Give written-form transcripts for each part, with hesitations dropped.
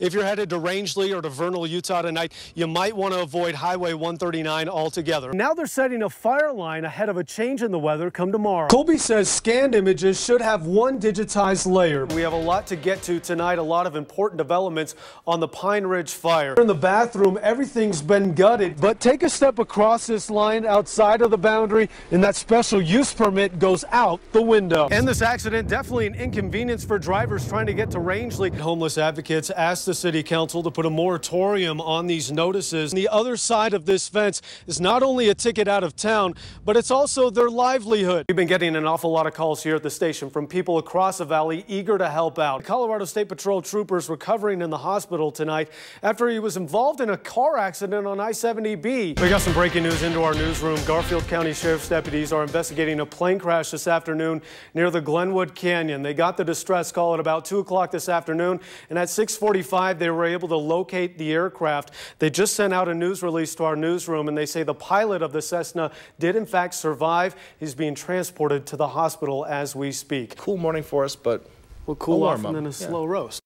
If you're headed to Rangeley or to Vernal, Utah tonight, you might want to avoid Highway 139 altogether. Now they're setting a fire line ahead of a change in the weather come tomorrow. Colby says scanned images should have one digitized layer. We have a lot to get to tonight, a lot of important developments on the Pine Ridge fire. In the bathroom, everything's been gutted, but take a step across this line outside of the boundary and that special use permit goes out the window. And this accident, definitely an inconvenience for drivers trying to get to Rangeley. Homeless advocates asked the City Council to put a moratorium on these notices. The other side of this fence is not only a ticket out of town, but it's also their livelihood. We've been getting an awful lot of calls here at the station from people across the valley eager to help out. Colorado State Patrol troopers recovering in the hospital tonight after he was involved in a car accident on I-70B. We got some breaking news into our newsroom. Garfield County Sheriff's deputies are investigating a plane crash this afternoon near the Glenwood Canyon. They got the distress call at about 2 o'clock this afternoon, and at 6:45 they were able to locate the aircraft. They just sent out a news release to our newsroom, and they say the pilot of the Cessna did in fact survive. He's being transported to the hospital as we speak. Cool morning for us, but we'll cool off and then a slow roast.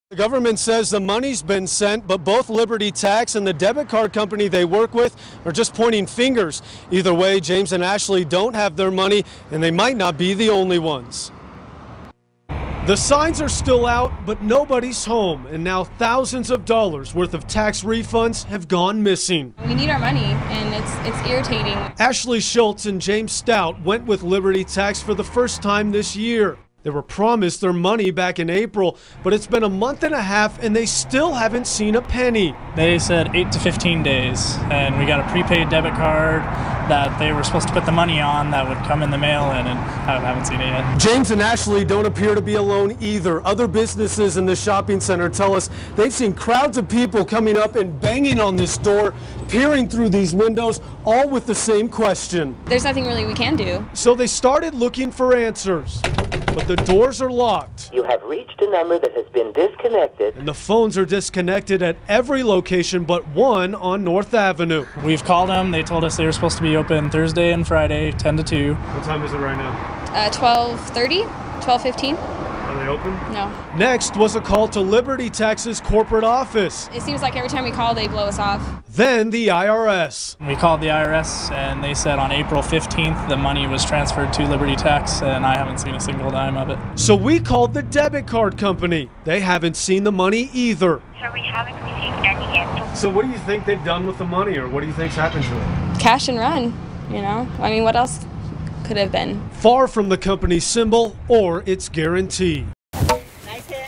The government says the money's been sent, but both Liberty Tax and the debit card company they work with are just pointing fingers. Either way, James and Ashley don't have their money, and they might not be the only ones. The signs are still out, but nobody's home, and now thousands of dollars worth of tax refunds have gone missing. We need our money, and it's irritating. Ashley Schultz and James Stout went with Liberty Tax for the first time this year. They were promised their money back in April, but it's been a month and a half and they still haven't seen a penny. They said 8 to 15 days, and we got a prepaid debit card that they were supposed to put the money on that would come in the mail, and I haven't seen it yet. James and Ashley don't appear to be alone either. Other businesses in the shopping center tell us they've seen crowds of people coming up and banging on this door, peering through these windows, all with the same question. There's nothing really we can do. So they started looking for answers. But the doors are locked. You have reached a number that has been disconnected. And the phones are disconnected at every location but one on North Avenue. We've called them. They told us they were supposed to be open Thursday and Friday, 10 to 2. What time is it right now? 12:30, 12:15. Are they open? No. Next was a call to Liberty Tax's corporate office. It seems like every time we call, they blow us off. Then the IRS. We called the IRS, and they said on April 15th the money was transferred to Liberty Tax, and I haven't seen a single dime of it. So we called the debit card company. They haven't seen the money either. So we haven't received any yet. So what do you think they've done with the money, or what do you think's happened to it? Cash and run, you know? I mean, what else could have been? Far from the company's symbol or its guarantee.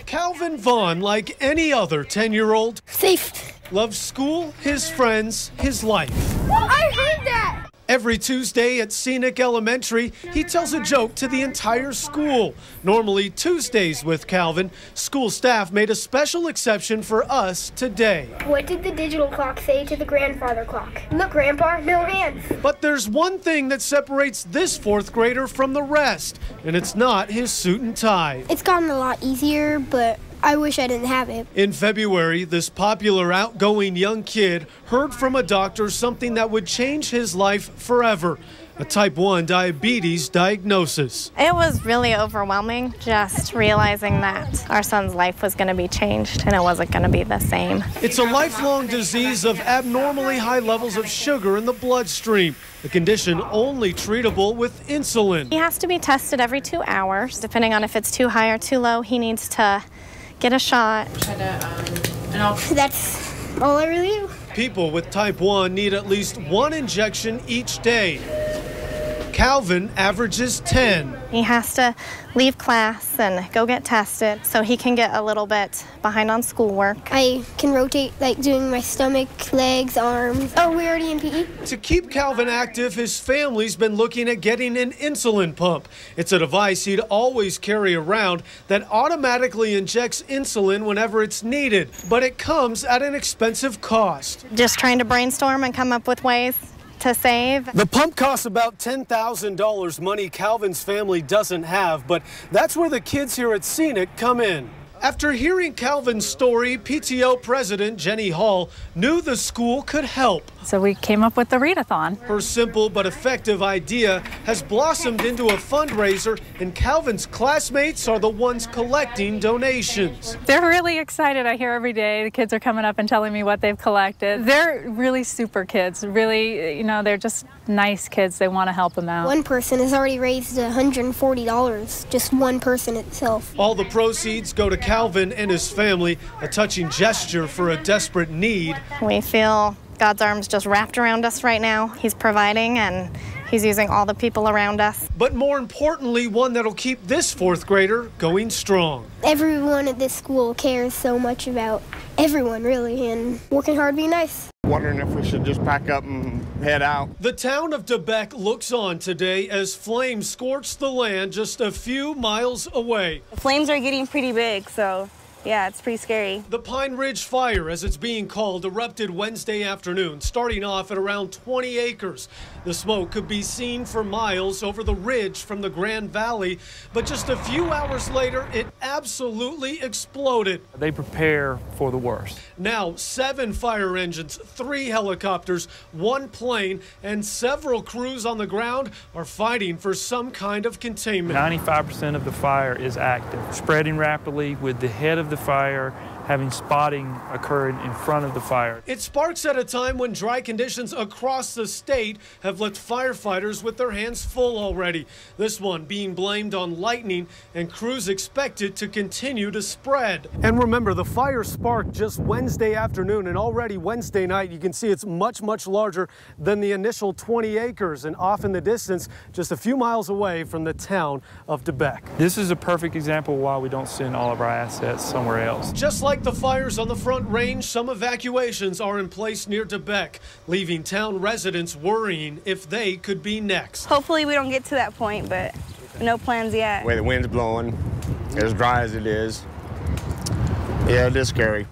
Calvin Vaughn, like any other 10-year-old, safe, loves school, his friends, his life. I heard that! Every Tuesday at Scenic Elementary, he tells a joke to the entire school. Normally Tuesdays with Calvin, school staff made a special exception for us today. What did the digital clock say to the grandfather clock? Look, Grandpa, no hands. But there's one thing that separates this fourth grader from the rest, and it's not his suit and tie. It's gotten a lot easier, but I wish I didn't have it. In February, this popular outgoing young kid heard from a doctor something that would change his life forever. A type 1 diabetes diagnosis. It was really overwhelming, just realizing that our son's life was going to be changed and it wasn't going to be the same. It's a lifelong disease of abnormally high levels of sugar in the bloodstream, a condition only treatable with insulin. He has to be tested every 2 hours. Depending on if it's too high or too low, he needs to get a shot. That's all I really do. People with type 1 need at least 1 injection each day. Calvin averages 10. He has to leave class and go get tested so he can get a little bit behind on schoolwork. I can rotate, like doing my stomach, legs, arms. Oh, we're already in PE? To keep Calvin active, his family's been looking at getting an insulin pump. It's a device he'd always carry around that automatically injects insulin whenever it's needed, but it comes at an expensive cost. Just trying to brainstorm and come up with ways to save. The pump costs about $10,000, money Calvin's family doesn't have, but that's where the kids here at Scenic come in. After hearing Calvin's story, PTO President Jenny Hall knew the school could help. So we came up with the readathon. Her simple but effective idea has blossomed into a fundraiser, and Calvin's classmates are the ones collecting donations. They're really excited. I hear every day the kids are coming up and telling me what they've collected. They're really super kids. Really, you know, they're just nice kids. They want to help them out. One person has already raised $140, just one person itself. All the proceeds go to Calvin and his family, a touching gesture for a desperate need. We feel God's arms just wrapped around us right now. He's providing and He's using all the people around us. But more importantly, one that'll keep this fourth grader going strong. Everyone at this school cares so much about everyone, really, and working hard to be nice. Wondering if we should just pack up and head out. The town of DeBeck looks on today as flames scorch the land just a few miles away. The flames are getting pretty big, so yeah, it's pretty scary. The Pine Ridge Fire, as it's being called, erupted Wednesday afternoon, starting off at around 20 acres. The smoke could be seen for miles over the ridge from the Grand Valley, but just a few hours later, it absolutely exploded. They prepare for the worst. Now, 7 fire engines, 3 helicopters, 1 plane, and several crews on the ground are fighting for some kind of containment. 95% of the fire is active, spreading rapidly, with the head of the fire having spotting occurred in front of the fire. It sparks at a time when dry conditions across the state have left firefighters with their hands full already. This one being blamed on lightning, and crews expected to continue to spread. And remember, the fire sparked just Wednesday afternoon, and already Wednesday night you can see it's much, much larger than the initial 20 acres and off in the distance just a few miles away from the town of DeBeck. This is a perfect example of why we don't send all of our assets somewhere else. Just like the fires on the Front Range, some evacuations are in place near DeBeck, leaving town residents worrying if they could be next. Hopefully we don't get to that point, but no plans yet. The way the wind's blowing, as dry as it is, yeah, it is scary.